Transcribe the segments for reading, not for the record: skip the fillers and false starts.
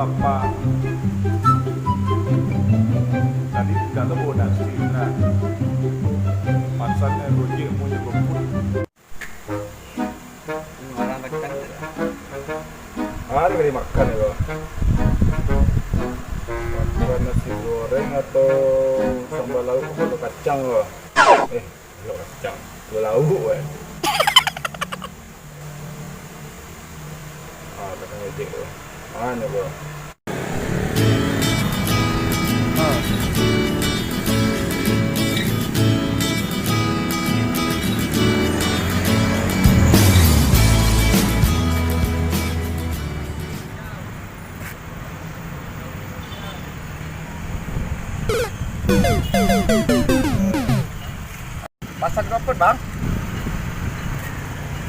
bapak tadi tidak tahu nak sih nah pasarnya gojek punya gopur Orang rekan tidak. hari kali makan ya makan nasi goreng atau sambal lauk atau kacang loh lauk kacang lauk kacang gojek loh mana bro Pasar koput bang?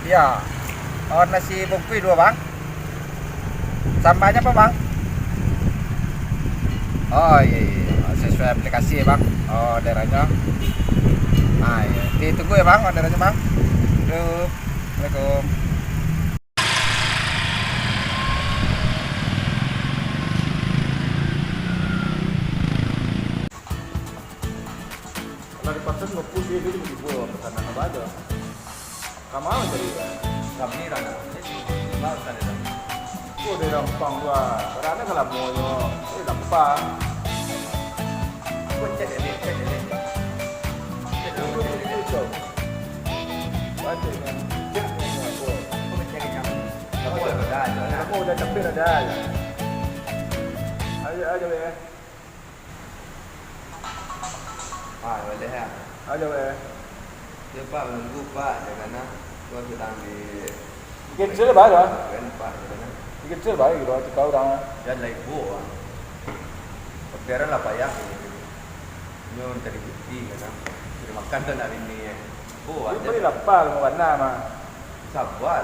Iya. Oh nasi bungkus 2 bang. Sambalnya apa bang? Oh iya. Sesuai aplikasi ya bang. Oh daerahnya. Ah iya. Ditunggu ya bang orderannya bang. Assalamualaikum. Dari pasar ngepus dia dulu dibawa pesanan apa aja. Kamu mau jadi ya? Kami rana. Baru tadi dah. Oh dari Lampang gua. Karena kalau mau yo, Lampang. Kau cek ini, cek ini. Cek dulu. Itu. Baca kan. Cek ni aku. Kau cek ini. Kamu dah ada. Aku udah capek dah ya. Ayo ya. Ah boleh ya. Ayo ya. Dia pak menunggu pak, jangan gua sedang di. Kecil baik kan? Kan pak, jangan. Kecil baik gitu. Kau orang. Dan lagi buah. Biaran lah pak ya. Nyon cari bukti kan. Sudah makan kan hari ini ya. Buah. Ini beri lapar mau warna mah. Sabar.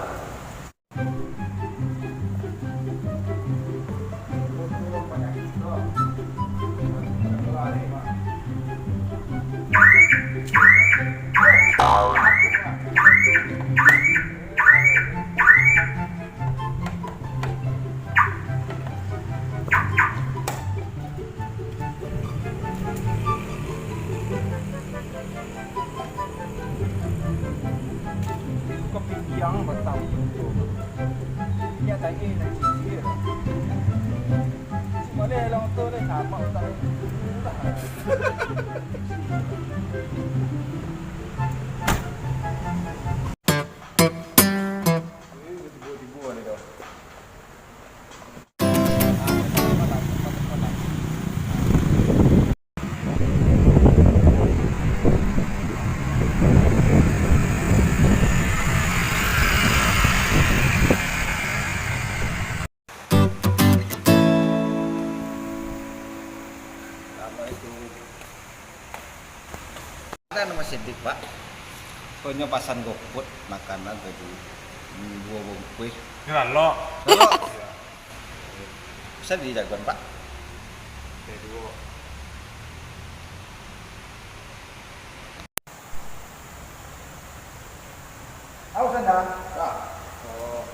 Kopi yang batang itu. Ini tak ini nak cici. Boleh lang tu dah sama tak. Ada nama Sidik pak. Punya pasan goput makanan tadi 2 bungkus. Ini lo. Kalau bisa dijagoan pak. Kedua. Aku sana. Oh.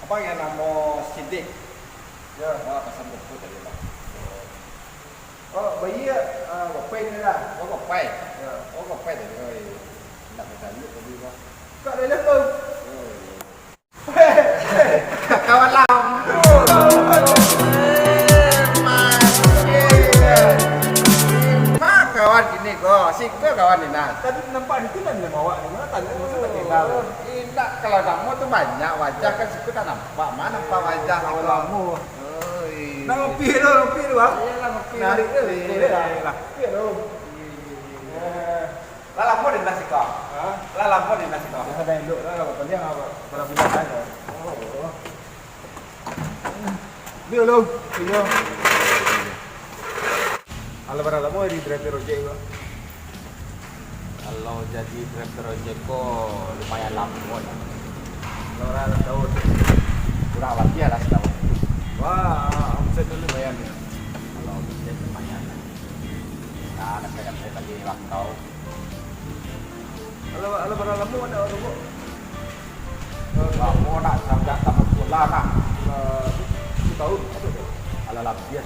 Apa yang nama Sidik? Ya. Pasan goput tadi pak. Oh, bayi kopi ni lah. Có cọc pay. Ya. Có cọc pay thì rồi đặt cái nước tadi pak. Kau ada lepas. Kawan lam. Kawan gini kok, sih kawan ini nah. Tadi nampak di mana dia bawa ni? Mana tanya masa tak tinggal. Tidak, kalau kamu tuh banyak wajah kan sih kita nampak. Mana nampak wajah Kalau kalau kamu. Oi. Nak ngopi tu ah. Iyalah ngopi. Narik dia lah. Ngopi tu. Lah lampu di nasi kau. Ha? Lah lampu di nasi kau. Yang ada elok lah kalau dia apa. Kalau bilang aja. Oh. Dia lu. Dia. Ala berapa lama di driver ojek gua? Kalau jadi driver ojek kok lumayan lama. Kalau orang tahu. Kurang lebih lah setahun. Wah, omset dulu lumayan ya. Kalau ojek lumayan. Nah, saya tadi waktu. Ala berapa lama ada orang gua? Kamu nak sampai sama sekolah nak. 1 tahun. dalam dia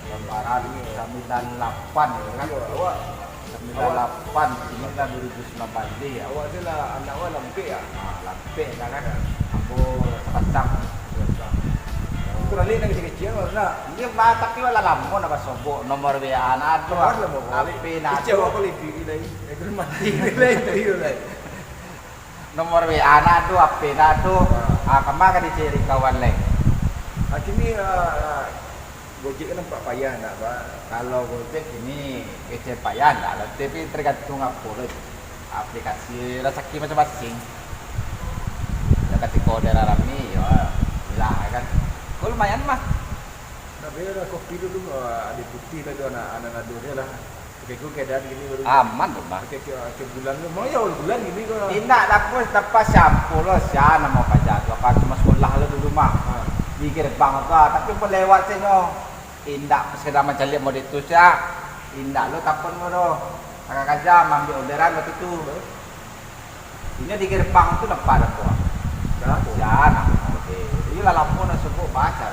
lembaran 98 kan. Awak 98 ini kan 2019 dia. awak adalah anak awak lampik ya. Lampik kan kan. Aku pasang. Itu rally nak kecil-kecil mana? Dia bah tapi wala lamo na basobok nomor WA na ato. Nomor lah mo. Api na Kecil awak ato. boleh diri lagi. Aku mati lagi lagi. Nomor WA na ato, api na ato. Kama ka di ciri kawan leng. Kini Gojek kan nampak payah nak pak. Kalau Gojek ini kecil payah enggak ada, tapi tergantung apa loh. Aplikasi rezeki masing-masing. Ya ketika daerah rami ya lah kan. Kau lumayan mah. Nak bela kopi dulu ada putih lah tu anak nadurnya lah. Pakai ku keadaan gini baru. Aman tuh bang. Pakai bulan tu. Mau ya bulan gini kau. Tidak dapat shampoo lo siapa mau pajak. Apa cuma sekolah lo dulu mah. Di gerbang tu, tapi pun lewat sini. Indak sekedar mencari mau itu ya. Indak lo takut mo do. Agak aja ambil orderan waktu itu. Ini di gerbang tu nampak ada tu. Ya nak. Ini lah lampu nak sebut baca.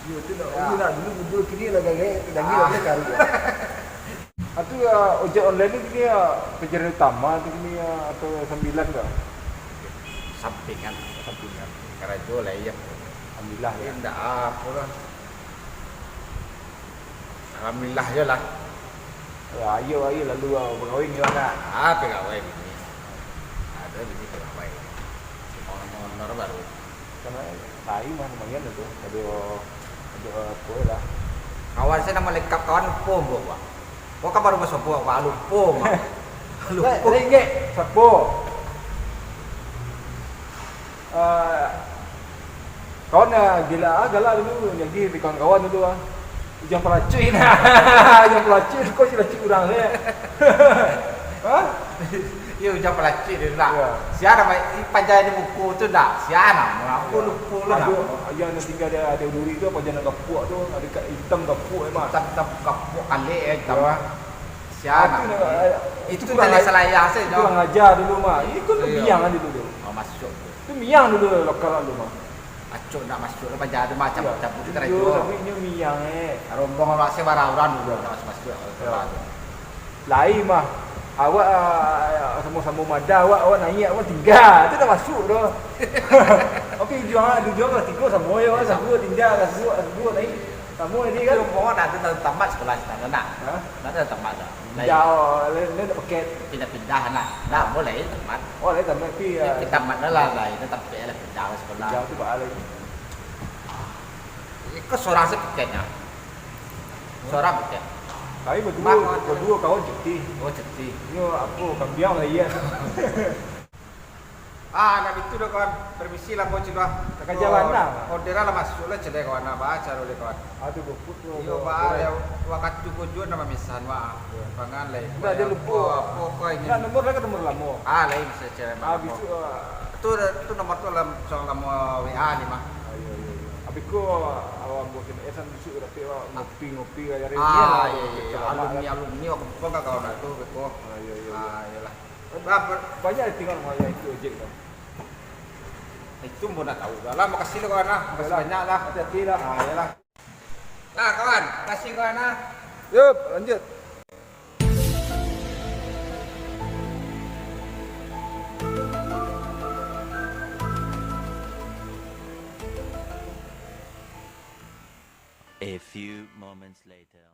Yo tu nak dulu kini lah gaya dangi lah kali. Atau ojek online ni kini pencarian utama tu kini atau sambilan ke? Sampingan. Sampingan. Karena itu lah ya. Alhamdulillah ya. Indak apa lah. Alhamdulillah je lah. Ayo lalu berkahwin ni nak. Pegawai ini. Ada bini pegawai. Honor baru. Karena tai mah lumayan tu. Ada apa lah. Kawan saya nama lengkap kawan Pom buat. Kau kan baru masuk buat Pak Lupo mah. Lupo. Ringgit sapo. Kawan gila galak dulu jadi di kawan-kawan dulu Ujang pelacur ni. Ujang pelacur kau sila cik orang ni. Ha? Ya ujang pelacur dia nak. Ya. Siapa nama panjang di buku tu dak? Siapa nama? Aku lupa lah. Yang nak tinggal dia ada duri tu apa jangan gapuk tu ada kat hitam gapuk memang. Tetap kapuk kali tambah. Ya. Siapa? Itu dari Selayar Itu saja. orang ajar dulu mah. Ini kan Iya. miang kan dulu. Oh masuk. Itu miang dulu lokal dulu mah. Acuk nak masuk lepas ada macam Ya. cabut itu Iya, terakhir. tapi ini miang Rombongan masih barauran dulu nak masuk. Lain mah. Awak sama-sama mada awak naik awak tinggal. Itu dah masuk dah. Okey jual lah tiga sama ya awak satu tinggal satu naik. Kamu ini kan Rombongan nanti tamat sekolah sana nak. ha? Nanti tamat dah. Jauh ni dah paket. Pindah-pindah nak. Nak boleh tamat. Oh, lain tak tapi Kita tamat lah itu tapi lah pindah sekolah. jauh tu balik. Itu seorang sepikirnya. Seorang pikir. Kami berdua kawan cuti. Oh cuti. Ini apa kambiang lah iya. Nak itu dah kawan. Permisi lah bocil lah. Tak jalan lah. Orderan lah masuk lah cedek kawan nak baca oleh kawan. Aduh boput tu. Iyo ba ada wakat tujuan nama misan wa. Pangan lai. Enggak dia lupa. Apa kau ini? Nah, nomor lagi nomor lama. Lain bisa cari Habis tu itu nomor tu dalam soal lama WA ni mah. ayo. Habis ku awak buat kena esan busuk tapi awak ngopi kaya hari ni Iya. Alumni aku kau enggak kawan aku beko. Ayo. Iyalah. Banyak tinggal maya itu ojek tu. Itu pun nak tahu. Dah lah makasih lah kawan lah. Makasih banyak lah. Hati-hati lah. Iyalah. Nah kawan, kasih kawan lah. Yup, lanjut. A few moments later.